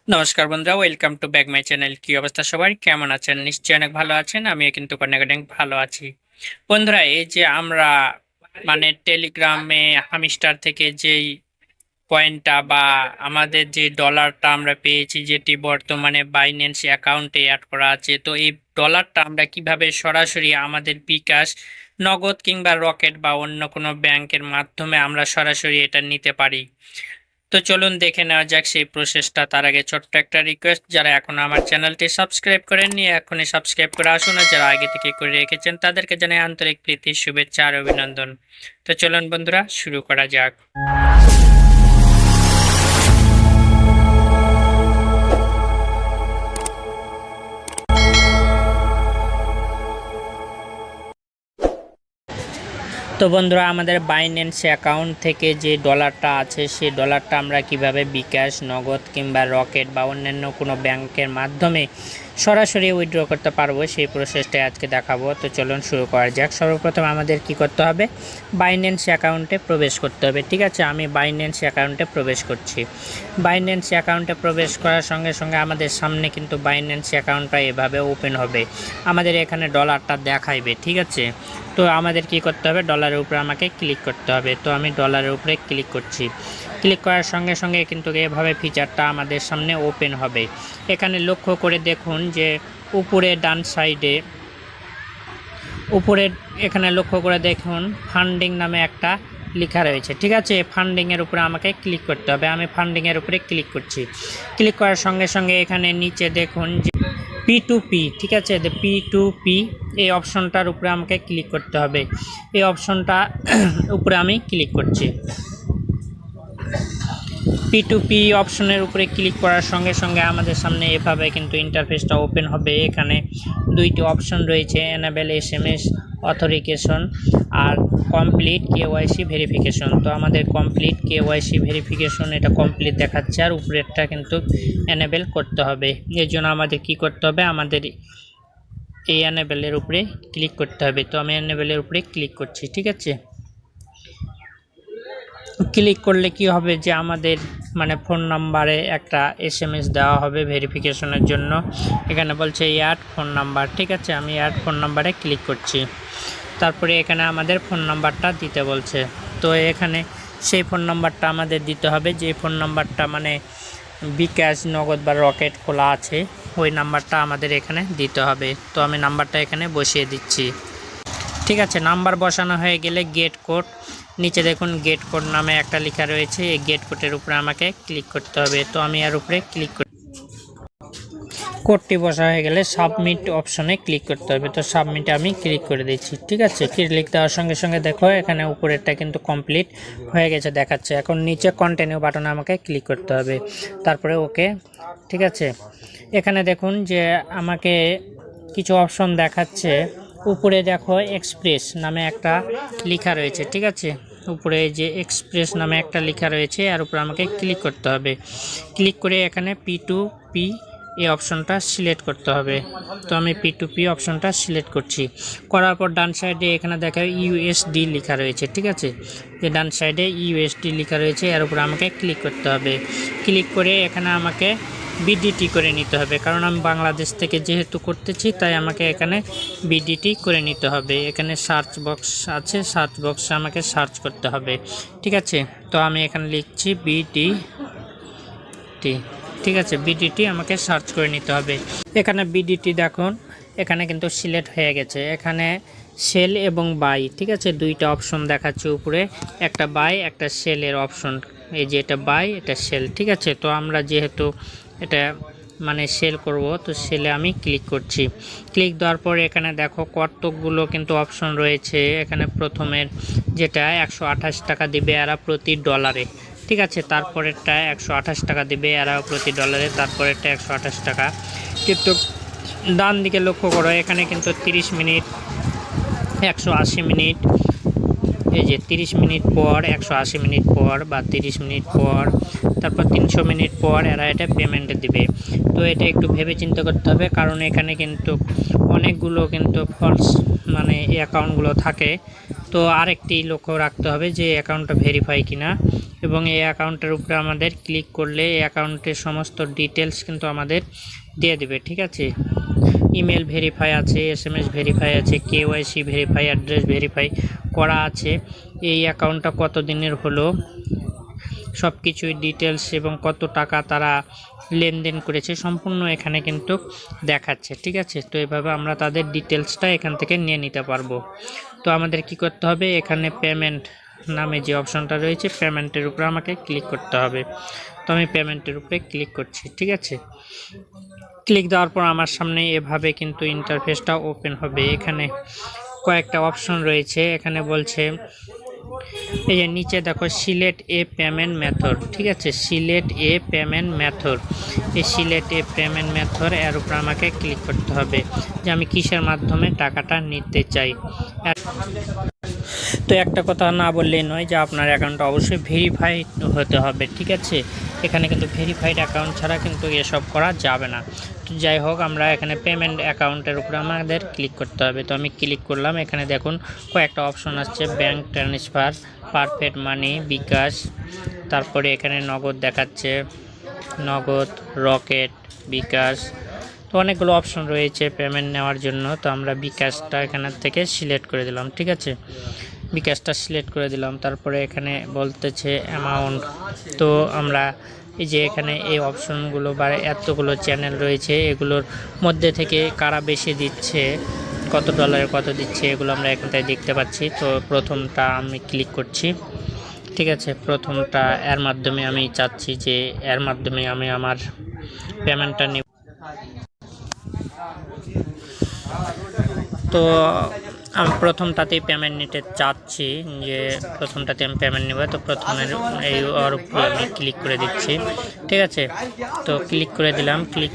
নমস্কার বন্ধুরা, welcome to back my channel. কি অবস্থা সবার, কেমন আছেন? নিশ্চয়ই অনেক ভালো আছেন। আমিও কিন্তু অনেক ভালো আছি। বন্ধুরা, এই যে আমরা টেলিগ্রামে হামিস্টার থেকে যেই কয়েনটা বা আমাদের যে ডলারটা আমরা পেয়েছি, যেটি বর্তমানে বাইন্যান্স অ্যাকাউন্টে অ্যাড করা আছে, তো এই ডলারটা আমরা কিভাবে সরাসরি আমাদের বিকাশ, নগদ কিংবা রকেট বা অন্য কোনো ব্যাংকের মাধ্যমে আমরা সরাসরি এটা নিতে পারি। তো চলুন দেখে নেওয়া যাক সেই প্রসেসটা। তার আগে ছোট্ট একটা রিকোয়েস্ট, যারা এখনো আমার চ্যানেলটি সাবস্ক্রাইব করেননি এখনই সাবস্ক্রাইব করে আসুন, আর যারা আগে থেকে করে রেখেছেন তাদেরকে জানাই আন্তরিক প্রীতি, শুভেচ্ছা আর অভিনন্দন। তো চলুন বন্ধুরা, শুরু করা যাক। তো বন্ধুরা, আমাদের বাইন্যান্স অ্যাকাউন্ট থেকে যে ডলারটা আছে সেই ডলারটা আমরা কিভাবে বিকাশ, নগদ কিংবা রকেট বা অন্যান্য কোনো ব্যাংকের মাধ্যমে সরাসরি উইথড্র করতে পারবো সেই প্রসেসটাই আজকে দেখাবো। তো চলুন শুরু করা যাক। সর্বপ্রথম আমাদের কি করতে হবে, বাইন্যান্স অ্যাকাউন্টে প্রবেশ করতে হবে। ঠিক আছে, আমি বাইন্যান্স অ্যাকাউন্টে প্রবেশ করছি। বাইন্যান্স অ্যাকাউন্টে প্রবেশ করার সঙ্গে সঙ্গে আমাদের সামনে কিন্তু বাইন্যান্স অ্যাকাউন্টটা এভাবে ওপেন হবে। আমাদের এখানে ডলারটা দেখাইবে। ঠিক আছে, তো আমাদের কি করতে হবে, ডলারের উপরে আমাকে ক্লিক করতে হবে। তো আমি ডলারের উপরে ক্লিক করছি। ক্লিক করার সঙ্গে সঙ্গে কিন্তু এভাবে ফিচারটা আমাদের সামনে ওপেন হবে। এখানে লক্ষ্য করে দেখুন যে উপরে ডান সাইডে উপরে এখানে লক্ষ্য করে দেখুন ফান্ডিং নামে একটা লেখা রয়েছে। ঠিক আছে, ফান্ডিংয়ের উপরে আমাকে ক্লিক করতে হবে। আমি ফান্ডিংয়ের উপরে ক্লিক করছি। ক্লিক করার সঙ্গে সঙ্গে এখানে নিচে দেখুন যে P2P, ঠিক আছে, P2P এই অপশনটার উপরে আমাকে ক্লিক করতে হবে। এই অপশনটা উপরে আমি ক্লিক করছি। P2P অপশনের উপরে ক্লিক করার সঙ্গে সঙ্গে আমাদের সামনে এভাবে কিন্তু ইন্টারফেসটা ওপেন হবে। এখানে দুইটি অপশন রয়েছে, এনেবল SMS অথরিকেশন আর কমপ্লিট KYC ভেরিফিকেশন। তো আমাদের কমপ্লিট KYC ভেরিফিকেশন এটা কমপ্লিট দেখাচ্ছে, আর উপরেরটা কিন্তু এনেবল করতে হবে। এর জন্য আমাদের কি করতে হবে, আমাদের এই এনেবলের উপরে ক্লিক করতে হবে। তো আমি এনেবলের উপরে ক্লিক করছি। ঠিক আছে, ক্লিক করলে কি হবে যে আমাদের ফোন নাম্বারে একটা SMS দেওয়া হবে ভেরিফিকেশনের জন্য। এখানে বলছে অ্যাড ফোন নাম্বার। ঠিক আছে, আমি অ্যাড ফোন নাম্বারে ক্লিক করছি। তারপরে এখানে আমাদের ফোন নাম্বারটা দিতে বলছে। তো এখানে সেই ফোন নাম্বারটা আমাদের দিতে হবে, যে ফোন নাম্বারটা বিকাশ, নগদ বা রকেট খোলা আছে, ওই নাম্বারটা আমাদের এখানে দিতে হবে। তো আমি নাম্বারটা এখানে বসিয়ে দিচ্ছি। ঠিক আছে, নাম্বার বসানো হয়ে গেলে গেট কোড, নিচে দেখুন গেট কোড নামে একটা লেখা রয়েছে, এই গেট কোডের উপরে আমাকে ক্লিক করতে হবে। তো আমি এর উপরে ক্লিক করি। কোডটি বসা হয়ে গেলে সাবমিট অপশনে ক্লিক করতে হবে। তো সাবমিটে আমি ক্লিক করে দিচ্ছি। ঠিক আছে, ক্লিক দেওয়ার সঙ্গে সঙ্গে দেখো এখানে উপরেরটা কিন্তু কমপ্লিট হয়ে গেছে দেখাচ্ছে। এখন নিচে কন্টিনিউ বাটনে আমাকে ক্লিক করতে হবে, তারপরে ওকে। ঠিক আছে, এখানে দেখুন যে আমাকে কিছু অপশন দেখাচ্ছে। উপরে দেখো এক্সপ্রেস নামে একটা লেখা রয়েছে। ঠিক আছে, উপরে যে এক্সপ্রেস নামে একটা লেখা রয়েছে, আর উপরে আমাকে ক্লিক করতে হবে। ক্লিক করে এখানে P2P এই অপশনটা সিলেক্ট করতে হবে। তো আমি P2P অপশনটা সিলেক্ট করছি। করার পর ডান সাইডে এখানে দেখা USD লেখা রয়েছে। ঠিক আছে, যে ডান সাইডে USD লেখা রয়েছে, এর উপরে আমাকে ক্লিক করতে হবে। ক্লিক করে এখানে আমাকে বিডিটি করে নিতে হবে, কারণ আমি বাংলাদেশ থেকে যেহেতু করতেছি তাই আমাকে এখানে বিডিটি করে নিতে হবে। এখানে সার্চ বক্স আছে, সার্চ বক্সে আমাকে সার্চ করতে হবে। ঠিক আছে, তো আমি এখানে লিখছি বিডিটি। ঠিক আছে, বিডিটি আমাকে সার্চ করে নিতে হবে। এখানে বিডিটি দেখুন এখানে কিন্তু সিলেক্ট হয়ে গেছে। এখানে সেল এবং বাই, ঠিক আছে, দুইটা অপশন দেখাচ্ছে উপরে, একটা বাই একটা সেলের অপশন। এই যে এটা বাই, এটা সেল। ঠিক আছে, তো আমরা যেহেতু এটা সেল করব, তো সেলে আমি ক্লিক করছি। ক্লিক দেওয়ার পর এখানে দেখো কতকগুলো কিন্তু অপশন রয়েছে। এখানে প্রথমের যেটা 128 টাকা দিবে এরা প্রতি ডলারে। ঠিক আছে, তারপরেরটা 128 টাকা দিবে এরা প্রতি ডলারে, তারপরেরটা 128 টাকা। কিন্তু ডান দিকে লক্ষ্য করো এখানে কিন্তু 30 মিনিট, 180 মিনিট, এই যে 30 মিনিট পর, 180 মিনিট পর বা 30 মিনিট পর, তারপর 300 মিনিট পর এরা এটা পেমেন্ট দিবে। তো এটা একটু ভেবে চিন্তা করতে হবে, কারণ এখানে কিন্তু অনেকগুলো কিন্তু ফলস এই অ্যাকাউন্টগুলো থাকে, তো আরেকটি লক্ষ্য রাখতে হবে যে অ্যাকাউন্টটা ভেরিফাই কিনা, এবং এই অ্যাকাউন্টের উপরে আমাদের ক্লিক করলে এই অ্যাকাউন্টের সমস্ত ডিটেলস কিন্তু আমাদের দিয়ে দেবে। ঠিক আছে, ইমেল ভেরিফাই আছে, SMS ভেরিফাই আছে, KYC ভেরিফাই, অ্যাড্রেস ভেরিফাই করা আছে, এই অ্যাকাউন্টটা কত দিনের হলো সব কিছুই ডিটেলস এবং কত টাকা তারা লেনদেন করেছে সম্পূর্ণ এখানে কিন্তু দেখাচ্ছে। ঠিক আছে, তো এভাবে আমরা তাদের ডিটেলসটা এখান থেকে নিয়ে নিতে পারবো। তো আমাদের কি করতে হবে, এখানে পেমেন্ট নামে যে অপশনটা রয়েছে পেমেন্টের উপরে আমাকে ক্লিক করতে হবে। তো আমি পেমেন্টের উপরে ক্লিক করছি। ঠিক আছে, ক্লিক দেওয়ার পর আমার সামনে এভাবে কিন্তু ইন্টারফেসটা ওপেন হবে। এখানে কয়েকটা অপশন রয়েছে, এখানে বলছে এই যে নিচে দেখো সিলেক্ট এ পেমেন্ট মেথড। ঠিক আছে, সিলেক্ট এ পেমেন্ট মেথড, এই সিলেক্ট এ পেমেন্ট মেথড এর উপর আমাকে ক্লিক করতে হবে যে আমি কিসের মাধ্যমে টাকাটা নিতে চাই। তো একটা কথা না বললেই নয় যে আপনার অ্যাকাউন্টটা অবশ্যই ভেরিফাইড হতে হবে। ঠিক আছে, এখানে কিন্তু ভেরিফাইড অ্যাকাউন্ট ছাড়া কিন্তু এসব করা যাবে না। তো যাই হোক, আমরা এখানে পেমেন্ট অ্যাকাউন্টের উপরে আমাদের ক্লিক করতে হবে। তো আমি ক্লিক করলাম, এখানে দেখুন কয়েকটা অপশন আসছে, ব্যাংক ট্রান্সফার, পারফেক্ট মানি, বিকাশ, তারপরে এখানে নগদ দেখাচ্ছে, নগদ, রকেট, বিকাশ, তো অনেকগুলো অপশন রয়েছে পেমেন্ট নেওয়ার জন্য। তো আমরা বিকাশটা এখান থেকে সিলেক্ট করে দিলাম। ঠিক আছে, বিকাশটা সিলেক্ট করে দিলাম, তারপরে এখানে বলতেছে অ্যামাউন্ট। তো আমরা এই যে এখানে এই অপশনগুলো বা এতগুলো চ্যানেল রয়েছে এগুলোর মধ্যে থেকে কারা বেশি দিচ্ছে, কত ডলারে কত দিচ্ছে, এগুলো আমরা এখান থেকে দেখতে পাচ্ছি। তো প্রথমটা আমি ক্লিক করছি। ঠিক আছে, প্রথমটা এর মাধ্যমে আমি চাচ্ছি যে এর মাধ্যমে আমি আমার পেমেন্টটা নেব। তো আমি প্রথমটাতেই পেমেন্ট নিতে চাচ্ছি, যে প্রথমটাতে আমি পেমেন্ট নেব। তো প্রথমে এই ওর উপরে আমি ক্লিক করে দিচ্ছি। ঠিক আছে, তো ক্লিক করে দিলাম। ক্লিক